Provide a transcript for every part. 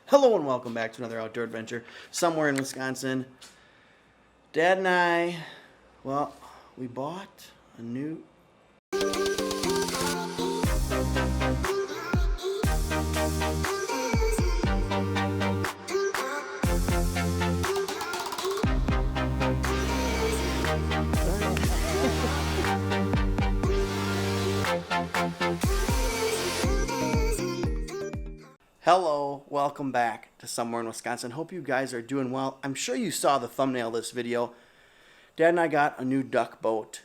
Hello and welcome back to another outdoor adventure somewhere in Wisconsin. Dad and I, well, we bought a new... Hello, welcome back to somewhere in Wisconsin. Hope you guys are doing well. I'm sure you saw the thumbnail of this video. Dad and I got a new duck boat.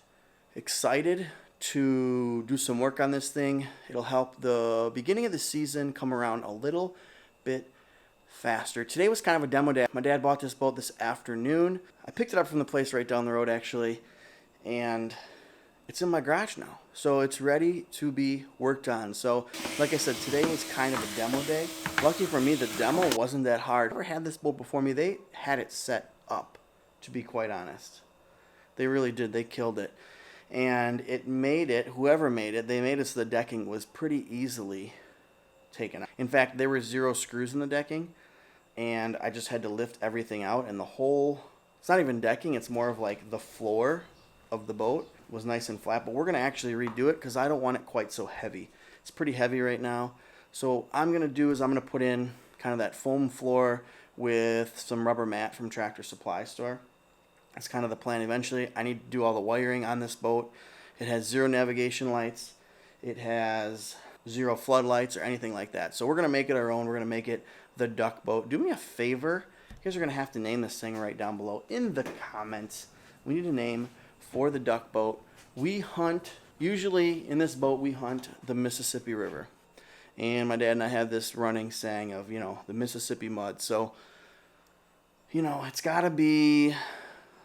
Excited to do some work on this thing. It'll help the beginning of the season come around a little bit faster. Today was kind of a demo day. My dad bought this boat this afternoon. I picked it up from the place right down the road actually, and it's in my garage now. So it's ready to be worked on. So like I said, today was kind of a demo day. Lucky for me, the demo wasn't that hard. Whoever had this boat before me, they had it set up, to be quite honest. They really did. They killed it. And it made it, whoever made it, they made it so the decking was pretty easily taken out. In fact, there were 0 screws in the decking, and I just had to lift everything out, and the whole, it's not even decking, it's more of like the floor of the boat was nice and flat. But we're going to actually redo it because I don't want it quite so heavy. It's pretty heavy right now. So what I'm going to do is I'm going to put in kind of that foam floor with some rubber mat from Tractor Supply Store. That's kind of the plan eventually. I need to do all the wiring on this boat. It has 0 navigation lights. It has 0 floodlights or anything like that. So we're going to make it our own. We're going to make it the duck boat. Do me a favor. You guys are going to have to name this thing right down below in the comments. We need a name for the duck boat. We hunt, usually in this boat we hunt the Mississippi River. And my dad and I have this running saying of, you know, the Mississippi mud. So, you know, it's got to be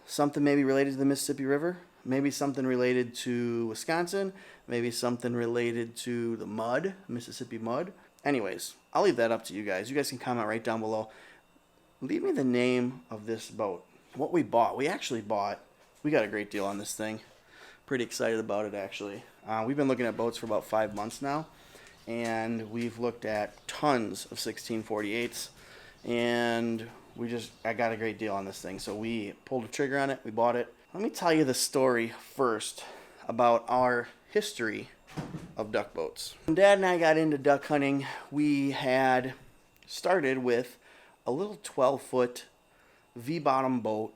something maybe related to the Mississippi River, maybe something related to Wisconsin, maybe something related to the mud, Mississippi mud. Anyways, I'll leave that up to you guys. You guys can comment right down below. Leave me the name of this boat. What we bought, we got a great deal on this thing. Pretty excited about it actually. We've been looking at boats for about 5 months now, and we've looked at tons of 1648s, and I got a great deal on this thing. So we pulled the trigger on it, we bought it. Let me tell you the story first about our history of duck boats. When Dad and I got into duck hunting, we had started with a little 12-foot V-bottom boat,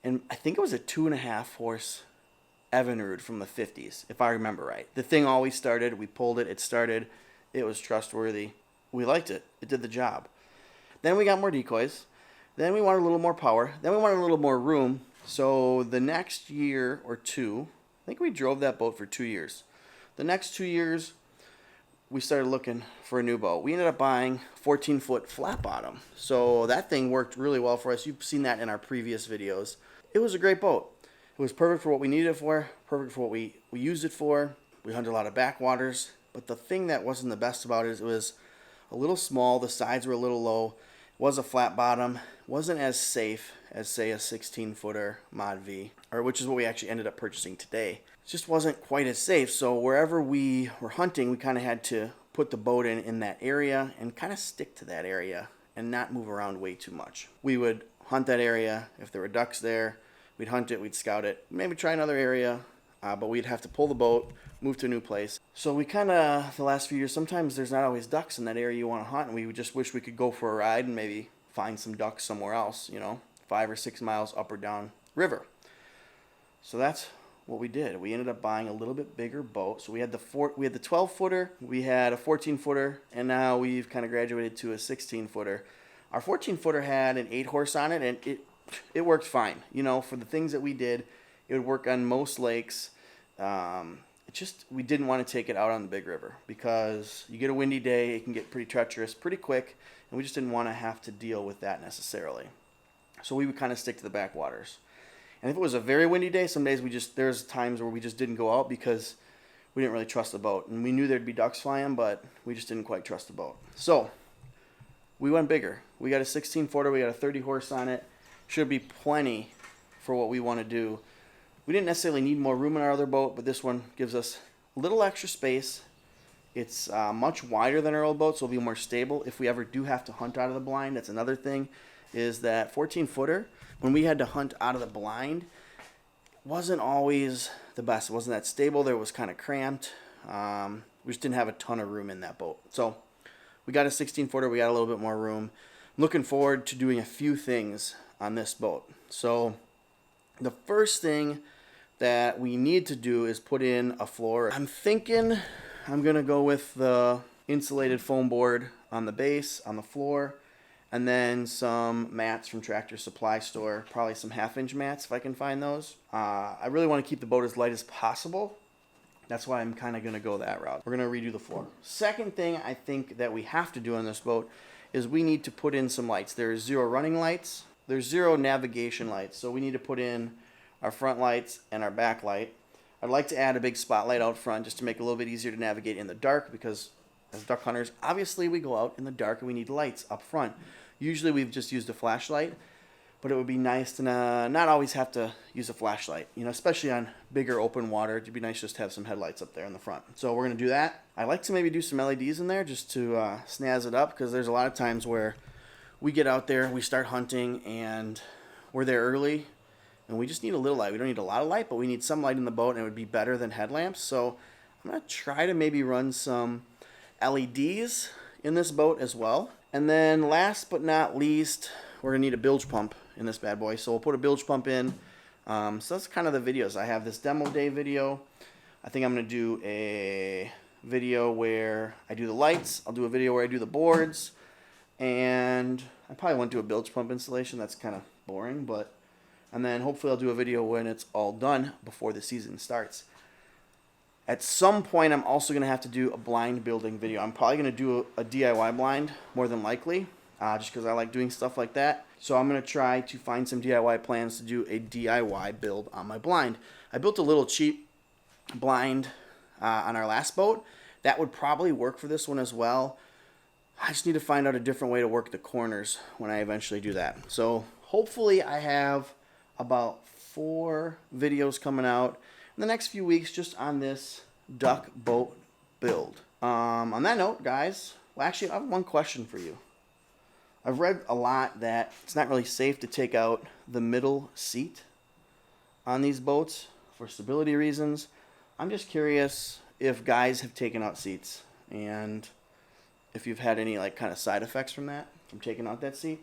and I think it was a 2.5 horse Evinrude from the 50s, if I remember right. The thing always started, we pulled it, it started, it was trustworthy. We liked it, it did the job. Then we got more decoys. Then we wanted a little more power. Then we wanted a little more room. So the next year or two, I think we drove that boat for 2 years. The next 2 years, we started looking for a new boat. We ended up buying 14-foot flat bottom. So that thing worked really well for us. You've seen that in our previous videos. It was a great boat. It was perfect for what we needed it for, perfect for what we used it for. We hunted a lot of backwaters. But the thing that wasn't the best about it is it was a little small. The sides were a little low. It was a flat bottom. Wasn't as safe as, say, a 16-footer ModV, which is what we actually ended up purchasing today. It just wasn't quite as safe. So wherever we were hunting, we kind of had to put the boat in that area and kind of stick to that area and not move around way too much. We would hunt that area. If there were ducks there, we'd hunt it, we'd scout it, maybe try another area, but we'd have to pull the boat, move to a new place. So we kind of, the last few years, sometimes there's not always ducks in that area you want to hunt, and we just wish we could go for a ride and maybe find some ducks somewhere else, 5 or 6 miles up or down river. So that's what we did. We ended up buying a little bit bigger boat. So we had the 12-footer, we had a 14-footer, and now we've kind of graduated to a 16-footer. Our 14-footer had an 8-horse on it, and it worked fine. For the things that we did, it would work on most lakes. We didn't want to take it out on the big river because you get a windy day, it can get pretty treacherous pretty quick, and we just didn't want to have to deal with that necessarily. So we would kind of stick to the backwaters. And if it was a very windy day, some days there's times where we just didn't go out because we didn't really trust the boat. And we knew there'd be ducks flying, but we just didn't quite trust the boat. So we went bigger. We got a 16-footer, we got a 30 horse on it. Should be plenty for what we want to do. We didn't necessarily need more room in our other boat, but this one gives us a little extra space It's much wider than our old boat, so it'll be more stable if we ever do have to hunt out of the blind. That's another thing, is that 14-footer, when we had to hunt out of the blind, wasn't always the best. It wasn't that stable. There was kind of cramped. We just didn't have a ton of room in that boat. So we got a 16-footer. We got a little bit more room. I'm looking forward to doing a few things on this boat. So the first thing that we need to do is put in a floor. I'm thinking I'm going to go with the insulated foam board on the base, on the floor, and then some mats from Tractor Supply Store, probably some 1/2-inch mats if I can find those. I really want to keep the boat as light as possible. That's why I'm kind of going to go that route. We're going to redo the floor. Second thing I think that we have to do on this boat is we need to put in some lights. There's 0 running lights. There's 0 navigation lights. So we need to put in our front lights and our back light. I'd like to add a big spotlight out front just to make it a little bit easier to navigate in the dark, because as duck hunters, obviously we go out in the dark and we need lights up front. Usually we've just used a flashlight, but it would be nice to not always have to use a flashlight, you know, especially on bigger open water. It'd be nice just to have some headlights up there in the front. So we're going to do that. I like to maybe do some LEDs in there just to snazz it up, because there's a lot of times where we get out there, we start hunting, and we're there early, and we just need a little light. We don't need a lot of light, but we need some light in the boat, and it would be better than headlamps. So I'm going to try to maybe run some LEDs in this boat as well. And then last but not least, we're going to need a bilge pump in this bad boy. So we'll put a bilge pump in. So that's kind of the videos. I have this demo day video. I think I'm going to do a video where I do the lights. I'll do a video where I do the boards. And I probably won't do a bilge pump installation. That's kind of boring, but... And then hopefully I'll do a video when it's all done before the season starts. At some point, I'm also going to have to do a blind building video. I'm probably going to do a DIY blind, more than likely, just because I like doing stuff like that. So I'm going to try to find some DIY plans to do a DIY build on my blind. I built a little cheap blind on our last boat. That would probably work for this one as well. I just need to find out a different way to work the corners when I eventually do that. So hopefully I have about 4 videos coming out in the next few weeks just on this duck boat build. On that note, guys, well, actually, I have one question for you. I've read a lot that it's not really safe to take out the middle seat on these boats for stability reasons. I'm just curious if guys have taken out seats and if you've had any like kind of side effects from that, from taking out that seat.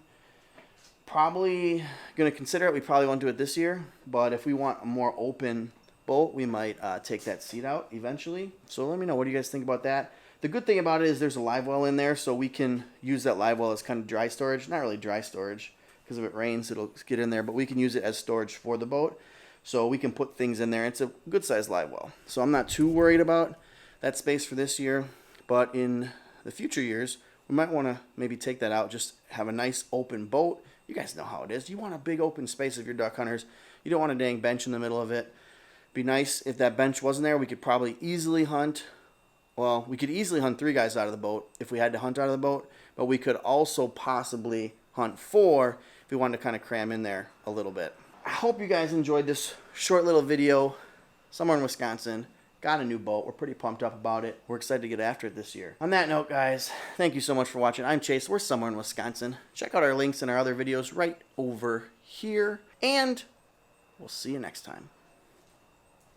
Probably going to consider it. We probably won't do it this year, but if we want a more open boat, we might take that seat out eventually. So let me know, what do you guys think about that? The good thing about it is there's a live well in there, so we can use that live well as kind of dry storage. Not really dry storage, because if it rains, it'll get in there, but we can use it as storage for the boat. So we can put things in there. It's a good sized live well. So I'm not too worried about that space for this year, but in the future years, we might want to maybe take that out, just have a nice open boat. You guys know how it is. You want a big open space if you're duck hunters. You don't want a dang bench in the middle of it. Be nice if that bench wasn't there. We could probably easily hunt. Well, we could easily hunt 3 guys out of the boat if we had to hunt out of the boat. But we could also possibly hunt 4 if we wanted to kind of cram in there a little bit. I hope you guys enjoyed this short little video. Somewhere in Wisconsin. Got a new boat. We're pretty pumped up about it. We're excited to get after it this year. On that note, guys, thank you so much for watching. I'm Chase. We're somewhere in Wisconsin. Check out our links and our other videos right over here. And we'll see you next time.